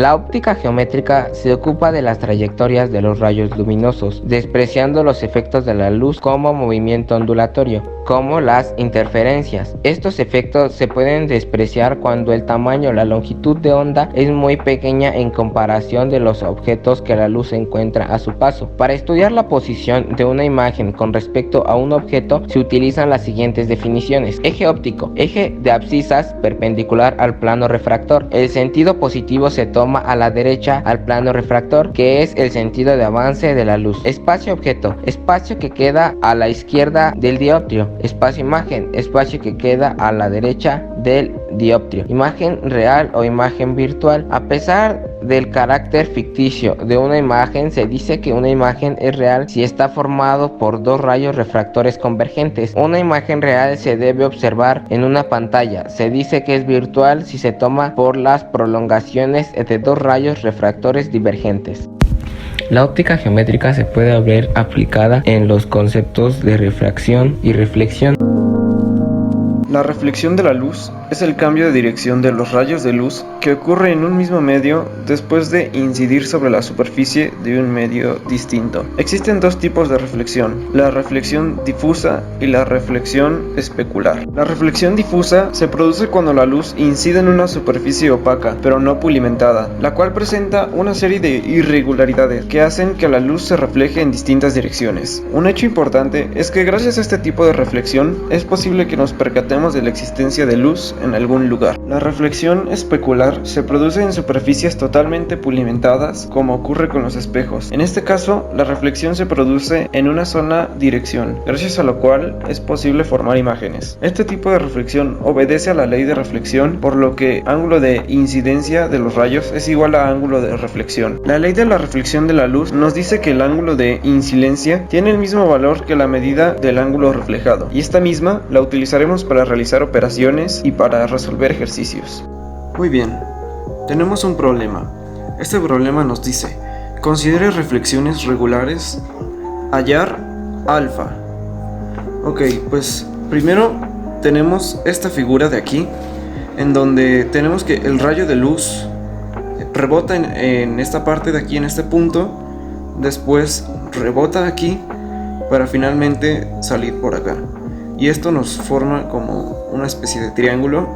La óptica geométrica se ocupa de las trayectorias de los rayos luminosos, despreciando los efectos de la luz como movimiento ondulatorio, como las interferencias. Estos efectos se pueden despreciar cuando el tamaño o la longitud de onda es muy pequeña en comparación de los objetos que la luz encuentra a su paso. Para estudiar la posición de una imagen con respecto a un objeto se utilizan las siguientes definiciones. Eje óptico: eje de abscisas perpendicular al plano refractor. El sentido positivo se toma a la derecha al plano refractor, que es el sentido de avance de la luz. Espacio objeto: espacio que queda a la izquierda del dioptrio. Espacio imagen: espacio que queda a la derecha del dioptrio. Imagen real o imagen virtual: a pesar del carácter ficticio de una imagen, se dice que una imagen es real si está formado por dos rayos refractores convergentes. Una imagen real se debe observar en una pantalla. Se dice que es virtual si se toma por las prolongaciones de dos rayos refractores divergentes. La óptica geométrica se puede ver aplicada en los conceptos de refracción y reflexión. La reflexión de la luz es el cambio de dirección de los rayos de luz que ocurre en un mismo medio después de incidir sobre la superficie de un medio distinto. Existen dos tipos de reflexión: la reflexión difusa y la reflexión especular. La reflexión difusa se produce cuando la luz incide en una superficie opaca, pero no pulimentada, la cual presenta una serie de irregularidades que hacen que la luz se refleje en distintas direcciones. Un hecho importante es que gracias a este tipo de reflexión es posible que nos percatemos de la existencia de luz en algún lugar. La reflexión especular se produce en superficies totalmente pulimentadas, como ocurre con los espejos. En este caso, la reflexión se produce en una sola dirección, gracias a lo cual es posible formar imágenes. Este tipo de reflexión obedece a la ley de reflexión, por lo que ángulo de incidencia de los rayos es igual a ángulo de reflexión. La ley de la reflexión de la luz nos dice que el ángulo de incidencia tiene el mismo valor que la medida del ángulo reflejado, y esta misma la utilizaremos para realizar operaciones y para resolver ejercicios. Muy bien, tenemos un problema. Este problema nos dice: considere reflexiones regulares, hallar alfa. Ok, pues primero tenemos esta figura de aquí, en donde tenemos que el rayo de luz rebota en esta parte de aquí, en este punto, después rebota aquí para finalmente salir por acá. Y esto nos forma como una especie de triángulo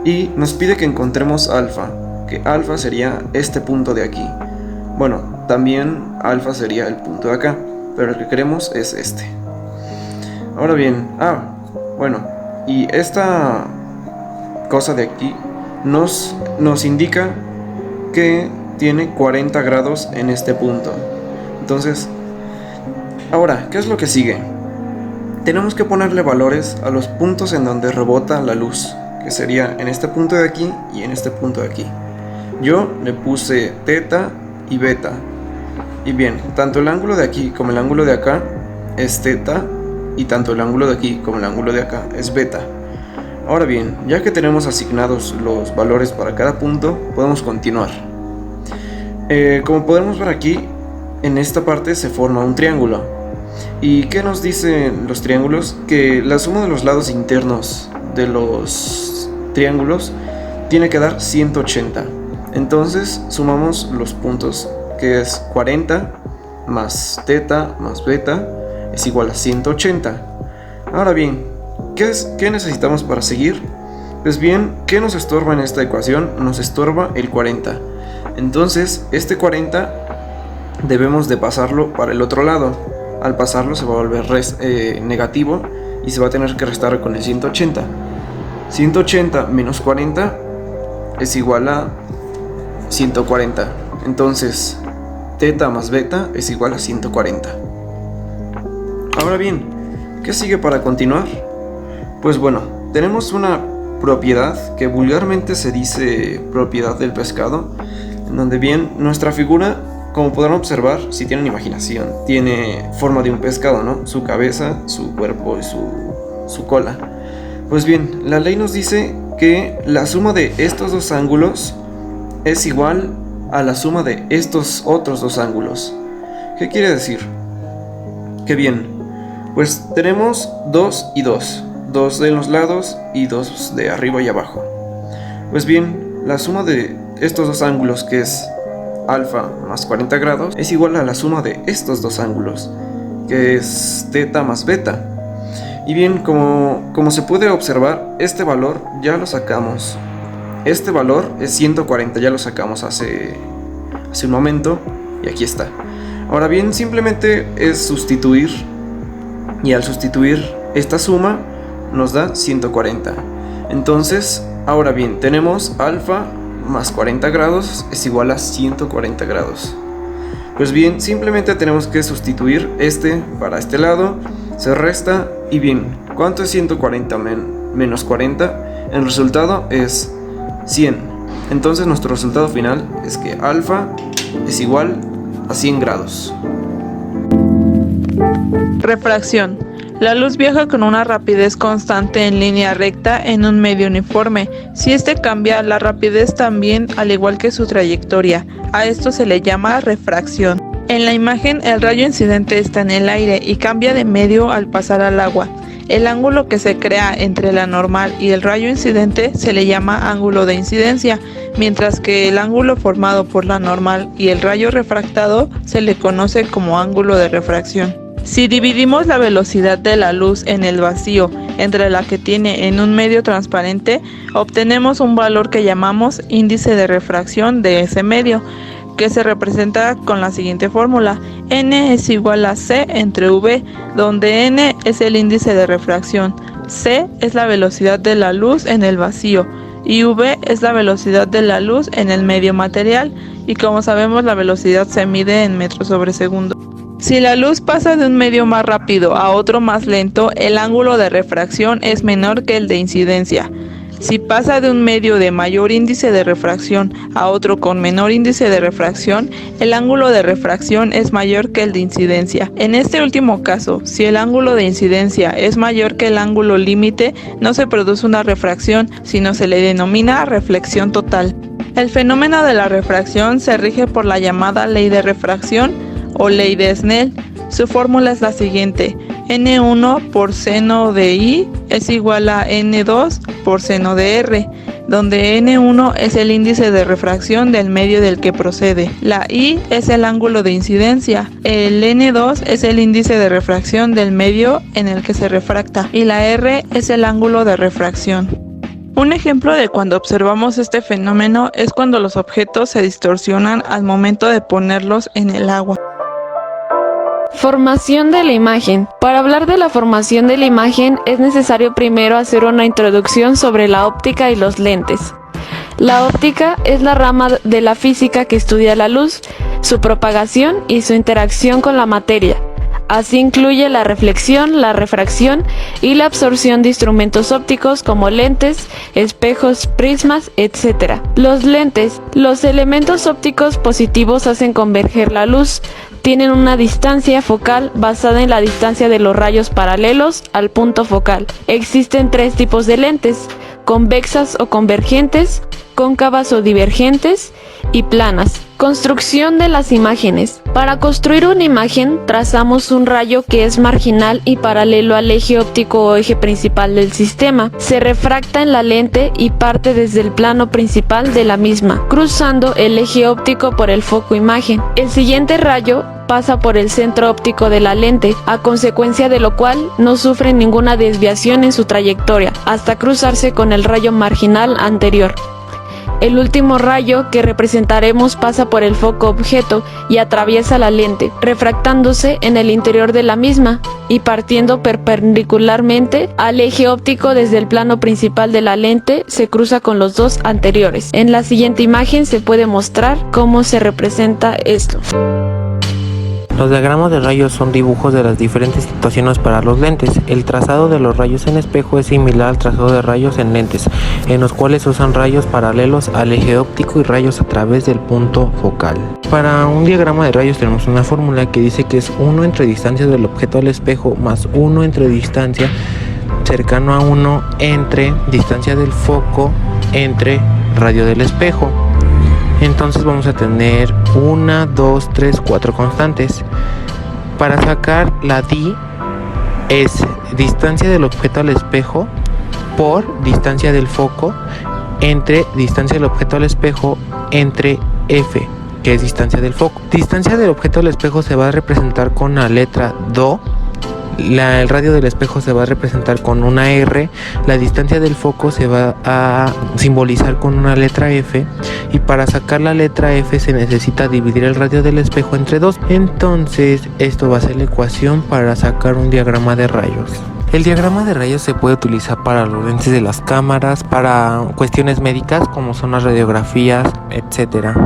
y nos pide que encontremos alfa, que alfa sería este punto de aquí. Bueno, también alfa sería el punto de acá, pero el que queremos es este. Ahora bien, bueno, y esta cosa de aquí nos indica que tiene 40 grados en este punto. Entonces, ahora, ¿qué es lo que sigue? Tenemos que ponerle valores a los puntos en donde rebota la luz, que sería en este punto de aquí y en este punto de aquí. Yo le puse teta y beta. Y bien, tanto el ángulo de aquí como el ángulo de acá es teta, y tanto el ángulo de aquí como el ángulo de acá es beta. Ahora bien, ya que tenemos asignados los valores para cada punto, podemos continuar. Como podemos ver aquí, en esta parte se forma un triángulo. ¿Y qué nos dicen los triángulos? Que la suma de los lados internos de los triángulos tiene que dar 180. Entonces sumamos los puntos, que es 40 más teta más beta es igual a 180. Ahora bien, ¿qué necesitamos para seguir? Pues bien, ¿qué nos estorba en esta ecuación? Nos estorba el 40. Entonces este 40 debemos de pasarlo para el otro lado. Al pasarlo se va a volver negativo y se va a tener que restar con el 180. 180 menos 40 es igual a 140. Entonces teta más beta es igual a 140. Ahora bien, ¿qué sigue para continuar? Pues bueno, tenemos una propiedad que vulgarmente se dice propiedad del pescado, en donde bien nuestra figura, como podrán observar, si tienen imaginación, tiene forma de un pescado, ¿no? Su cabeza, su cuerpo y su cola. Pues bien, la ley nos dice que la suma de estos dos ángulos es igual a la suma de estos otros dos ángulos. ¿Qué quiere decir? Que bien, pues tenemos 2 y 2, 2 de los lados y 2 de arriba y abajo. Pues bien, la suma de estos dos ángulos, que es alfa más 40 grados, es igual a la suma de estos dos ángulos, que es teta más beta. Y bien, como se puede observar, este valor ya lo sacamos. Este valor es 140, ya lo sacamos hace un momento, y aquí está. Ahora bien, simplemente es sustituir, y al sustituir esta suma nos da 140. Entonces, ahora bien, tenemos alfa más 40 grados es igual a 140 grados. Pues bien, simplemente tenemos que sustituir este para este lado, se resta, y bien, ¿cuánto es 140 menos 40? El resultado es 100. Entonces nuestro resultado final es que alfa es igual a 100 grados. Refracción. La luz viaja con una rapidez constante en línea recta en un medio uniforme. Si este cambia, la rapidez también, al igual que su trayectoria. A esto se le llama refracción. En la imagen, el rayo incidente está en el aire y cambia de medio al pasar al agua. El ángulo que se crea entre la normal y el rayo incidente se le llama ángulo de incidencia, mientras que el ángulo formado por la normal y el rayo refractado se le conoce como ángulo de refracción. Si dividimos la velocidad de la luz en el vacío entre la que tiene en un medio transparente, obtenemos un valor que llamamos índice de refracción de ese medio, que se representa con la siguiente fórmula: N es igual a C entre V, donde N es el índice de refracción, C es la velocidad de la luz en el vacío y V es la velocidad de la luz en el medio material, y como sabemos la velocidad se mide en metros sobre segundo. Si la luz pasa de un medio más rápido a otro más lento, el ángulo de refracción es menor que el de incidencia. Si pasa de un medio de mayor índice de refracción a otro con menor índice de refracción, el ángulo de refracción es mayor que el de incidencia. En este último caso, si el ángulo de incidencia es mayor que el ángulo límite, no se produce una refracción, sino se le denomina reflexión total. El fenómeno de la refracción se rige por la llamada ley de refracción o ley de Snell. Su fórmula es la siguiente: N1 por seno de I es igual a N2 por seno de R, donde N1 es el índice de refracción del medio del que procede, la I es el ángulo de incidencia, el N2 es el índice de refracción del medio en el que se refracta y la R es el ángulo de refracción. Un ejemplo de cuando observamos este fenómeno es cuando los objetos se distorsionan al momento de ponerlos en el agua. Formación de la imagen. Para hablar de la formación de la imagen es necesario primero hacer una introducción sobre la óptica y los lentes. La óptica es la rama de la física que estudia la luz, su propagación y su interacción con la materia. Así incluye la reflexión, la refracción y la absorción de instrumentos ópticos como lentes, espejos, prismas, etc. Los lentes. Los elementos ópticos positivos hacen converger la luz. Tienen una distancia focal basada en la distancia de los rayos paralelos al punto focal. Existen tres tipos de lentes: convexas o convergentes, cóncavas o divergentes y planas. Construcción de las imágenes. Para construir una imagen, trazamos un rayo que es marginal y paralelo al eje óptico o eje principal del sistema. Se refracta en la lente y parte desde el plano principal de la misma, cruzando el eje óptico por el foco imagen. El siguiente rayo pasa por el centro óptico de la lente, a consecuencia de lo cual no sufre ninguna desviación en su trayectoria, hasta cruzarse con el rayo marginal anterior. El último rayo que representaremos pasa por el foco objeto y atraviesa la lente, refractándose en el interior de la misma y partiendo perpendicularmente al eje óptico desde el plano principal de la lente, se cruza con los dos anteriores. En la siguiente imagen se puede mostrar cómo se representa esto. Los diagramas de rayos son dibujos de las diferentes situaciones para los lentes. El trazado de los rayos en espejo es similar al trazado de rayos en lentes, en los cuales se usan rayos paralelos al eje óptico y rayos a través del punto focal. Para un diagrama de rayos tenemos una fórmula que dice que es 1 entre distancia del objeto al espejo más 1 entre distancia cercano a 1 entre distancia del foco entre radio del espejo. Entonces vamos a tener 1, 2, 3, 4 constantes. Para sacar la D es distancia del objeto al espejo por distancia del foco entre distancia del objeto al espejo entre F, que es distancia del foco. Distancia del objeto al espejo se va a representar con la letra Do. El radio del espejo se va a representar con una R, la distancia del foco se va a simbolizar con una letra F, y para sacar la letra F se necesita dividir el radio del espejo entre 2. Entonces esto va a ser la ecuación para sacar un diagrama de rayos. El diagrama de rayos se puede utilizar para los lentes de las cámaras, para cuestiones médicas como son las radiografías, etc.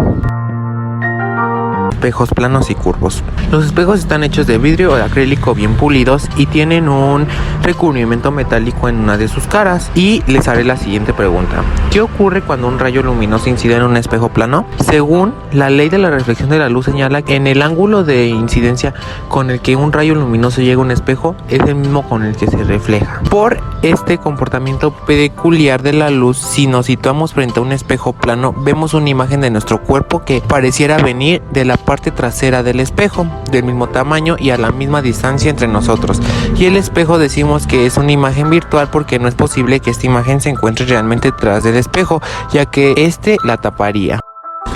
Espejos planos y curvos. Los espejos están hechos de vidrio o de acrílico bien pulidos y tienen un recubrimiento metálico en una de sus caras. Y les haré la siguiente pregunta: ¿qué ocurre cuando un rayo luminoso incide en un espejo plano? Según la ley de la reflexión de la luz, señala que en el ángulo de incidencia con el que un rayo luminoso llega a un espejo es el mismo con el que se refleja. Por este comportamiento peculiar de la luz, si nos situamos frente a un espejo plano, vemos una imagen de nuestro cuerpo que pareciera venir de la parte trasera del espejo, del mismo tamaño y a la misma distancia entre nosotros. Y el espejo decimos que es una imagen virtual porque no es posible que esta imagen se encuentre realmente detrás del espejo, ya que este la taparía.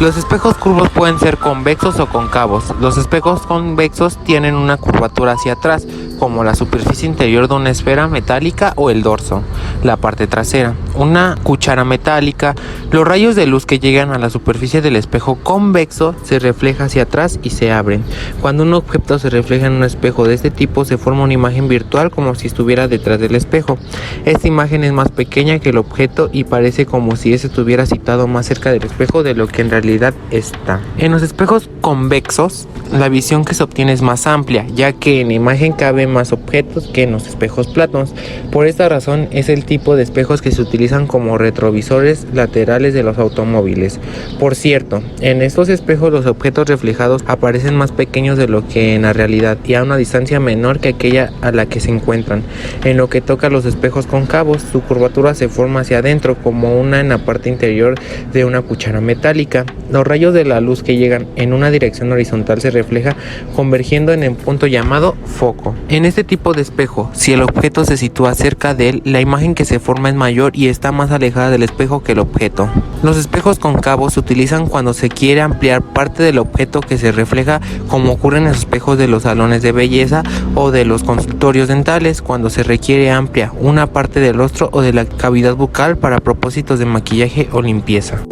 Los espejos curvos pueden ser convexos o cóncavos. Los espejos convexos tienen una curvatura hacia atrás, como la superficie interior de una esfera metálica o el dorso, la parte trasera, una cuchara metálica. Los rayos de luz que llegan a la superficie del espejo convexo se reflejan hacia atrás y se abren. Cuando un objeto se refleja en un espejo de este tipo, se forma una imagen virtual como si estuviera detrás del espejo. Esta imagen es más pequeña que el objeto y parece como si ese estuviera situado más cerca del espejo de lo que en realidad está. En los espejos convexos, la visión que se obtiene es más amplia, ya que en la imagen caben más objetos que en los espejos planos. Por esta razón es el tipo de espejos que se utilizan como retrovisores laterales de los automóviles. Por cierto, en estos espejos los objetos reflejados aparecen más pequeños de lo que en la realidad y a una distancia menor que aquella a la que se encuentran. En lo que toca a los espejos cóncavos, su curvatura se forma hacia adentro como una en la parte interior de una cuchara metálica. Los rayos de la luz que llegan en una dirección horizontal se refleja convergiendo en el punto llamado foco. En este tipo de espejo, si el objeto se sitúa cerca de él, la imagen que se forma es mayor y está más alejada del espejo que el objeto. Los espejos cóncavos se utilizan cuando se quiere ampliar parte del objeto que se refleja, como ocurre en los espejos de los salones de belleza o de los consultorios dentales, cuando se requiere amplia una parte del rostro o de la cavidad bucal para propósitos de maquillaje o limpieza.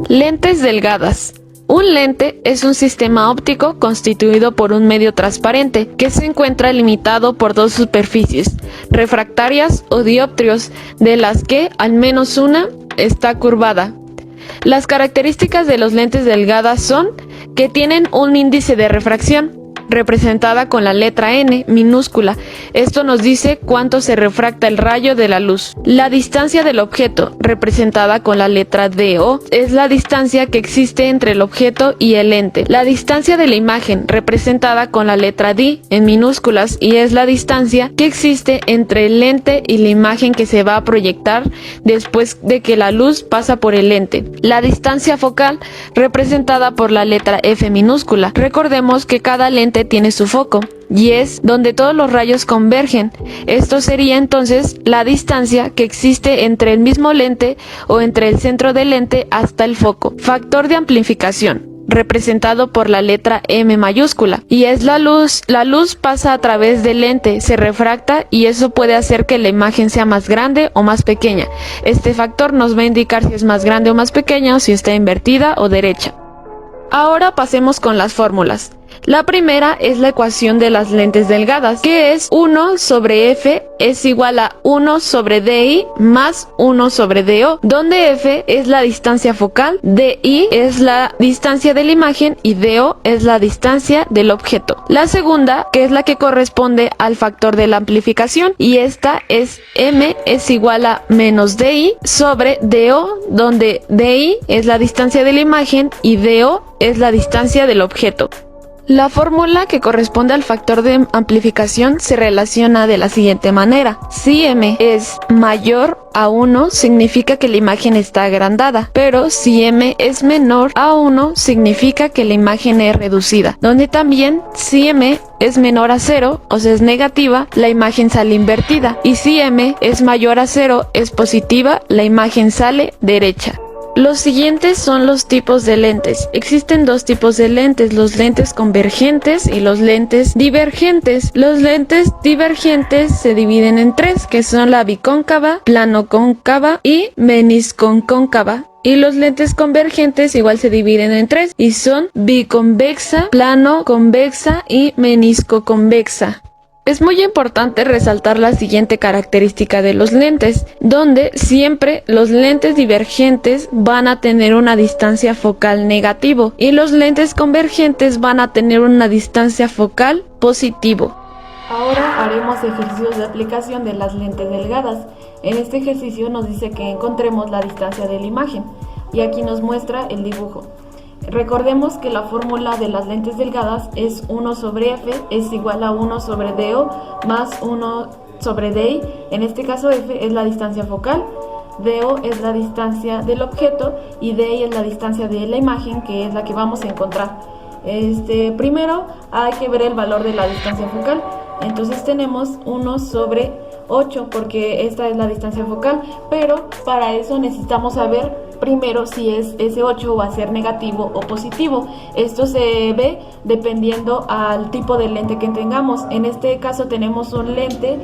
Lentes delgadas. Un lente es un sistema óptico constituido por un medio transparente que se encuentra limitado por dos superficies refractarias o dioptrios, de las que al menos una está curvada. Las características de los lentes delgadas son que tienen un índice de refracción, representada con la letra N minúscula. Esto nos dice cuánto se refracta el rayo de la luz. La distancia del objeto, representada con la letra DO, es la distancia que existe entre el objeto y el lente. La distancia de la imagen, representada con la letra D en minúsculas, y es la distancia que existe entre el lente y la imagen que se va a proyectar después de que la luz pasa por el lente. La distancia focal, representada por la letra F minúscula. Recordemos que cada lente tiene su foco y es donde todos los rayos convergen. Esto sería entonces la distancia que existe entre el mismo lente o entre el centro del lente hasta el foco. Factor de amplificación, representado por la letra M mayúscula, y es la luz. La luz pasa a través del lente, se refracta y eso puede hacer que la imagen sea más grande o más pequeña. Este factor nos va a indicar si es más grande o más pequeña, o si está invertida o derecha. Ahora pasemos con las fórmulas. La primera es la ecuación de las lentes delgadas, que es 1 sobre F es igual a 1 sobre DI más 1 sobre DO, donde F es la distancia focal, DI es la distancia de la imagen y DO es la distancia del objeto. La segunda, que es la que corresponde al factor de la amplificación, y esta es M es igual a menos DI sobre DO, donde DI es la distancia de la imagen y DO es la distancia del objeto. La fórmula que corresponde al factor de amplificación se relaciona de la siguiente manera. Si m es mayor a 1 significa que la imagen está agrandada, pero si m es menor a 1 significa que la imagen es reducida, donde también si m es menor a 0, o sea es negativa, la imagen sale invertida, y si m es mayor a 0 es positiva, la imagen sale derecha. Los siguientes son los tipos de lentes. Existen dos tipos de lentes, los lentes convergentes y los lentes divergentes. Los lentes divergentes se dividen en tres, que son la bicóncava, plano-cóncava y menisco-cóncava. Y los lentes convergentes igual se dividen en tres y son biconvexa, plano-convexa y menisco-convexa. Es muy importante resaltar la siguiente característica de los lentes, donde siempre los lentes divergentes van a tener una distancia focal negativo y los lentes convergentes van a tener una distancia focal positivo. Ahora haremos ejercicios de aplicación de las lentes delgadas. En este ejercicio nos dice que encontremos la distancia de la imagen y aquí nos muestra el dibujo. Recordemos que la fórmula de las lentes delgadas es 1 sobre f es igual a 1 sobre DO más 1 sobre DI. En este caso f es la distancia focal, DO es la distancia del objeto y DI es la distancia de la imagen, que es la que vamos a encontrar. Primero hay que ver el valor de la distancia focal. Entonces tenemos 1 sobre 8 porque esta es la distancia focal, pero para eso necesitamos saber primero si ese 8 va a ser negativo o positivo. Esto se ve dependiendo al tipo de lente que tengamos. En este caso tenemos un lente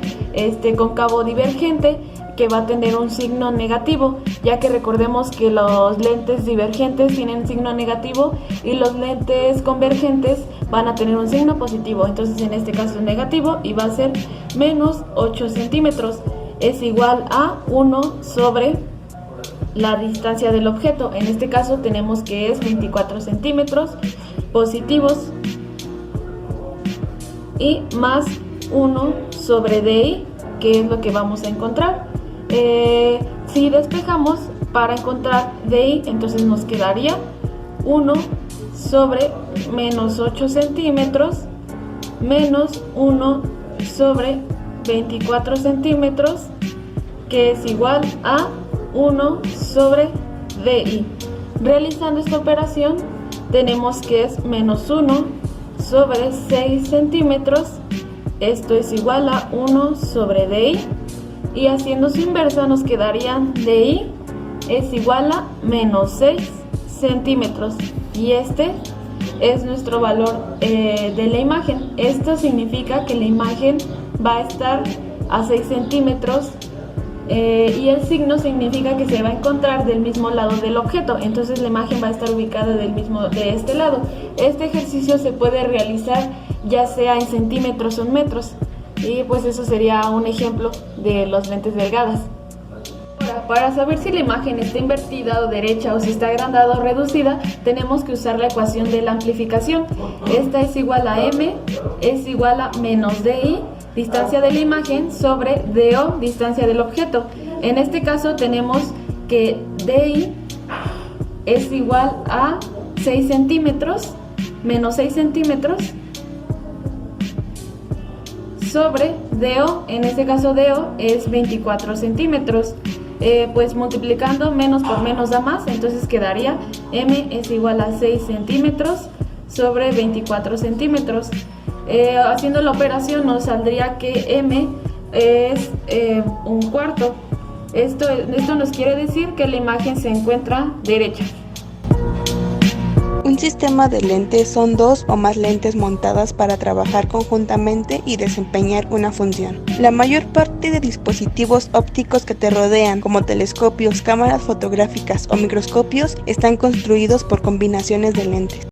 cóncavo divergente que va a tener un signo negativo, ya que recordemos que los lentes divergentes tienen signo negativo y los lentes convergentes van a tener un signo positivo. Entonces en este caso es negativo y va a ser menos 8 centímetros. Es igual a 1 sobre la distancia del objeto. En este caso tenemos que es 24 centímetros positivos y más 1 sobre DI, que es lo que vamos a encontrar. Si despejamos para encontrar DI, entonces nos quedaría 1 sobre menos 8 centímetros menos 1 sobre 24 centímetros, que es igual a 1 sobre DI. Realizando esta operación tenemos que es menos 1 sobre 6 centímetros, esto es igual a 1 sobre DI, y haciendo su inversa nos quedaría DI es igual a menos 6 centímetros, y este es nuestro valor de la imagen. Esto significa que la imagen va a estar a 6 centímetros y el signo significa que se va a encontrar del mismo lado del objeto, entonces la imagen va a estar ubicada de este lado. Este ejercicio se puede realizar ya sea en centímetros o en metros, y pues eso sería un ejemplo de los lentes delgadas. Ahora, para saber si la imagen está invertida o derecha o si está agrandada o reducida, tenemos que usar la ecuación de la amplificación. Esta es igual a m es igual a menos di, distancia de la imagen, sobre do, distancia del objeto. En este caso tenemos que di es igual a 6 centímetros menos 6 centímetros sobre DO, en este caso DO es 24 centímetros. Pues multiplicando menos por menos da más, entonces quedaría m es igual a 6 centímetros sobre 24 centímetros. Haciendo la operación nos saldría que m es un cuarto. Esto nos quiere decir que la imagen se encuentra derecha. Un sistema de lentes son dos o más lentes montadas para trabajar conjuntamente y desempeñar una función. La mayor parte de dispositivos ópticos que te rodean, como telescopios, cámaras fotográficas o microscopios, están construidos por combinaciones de lentes.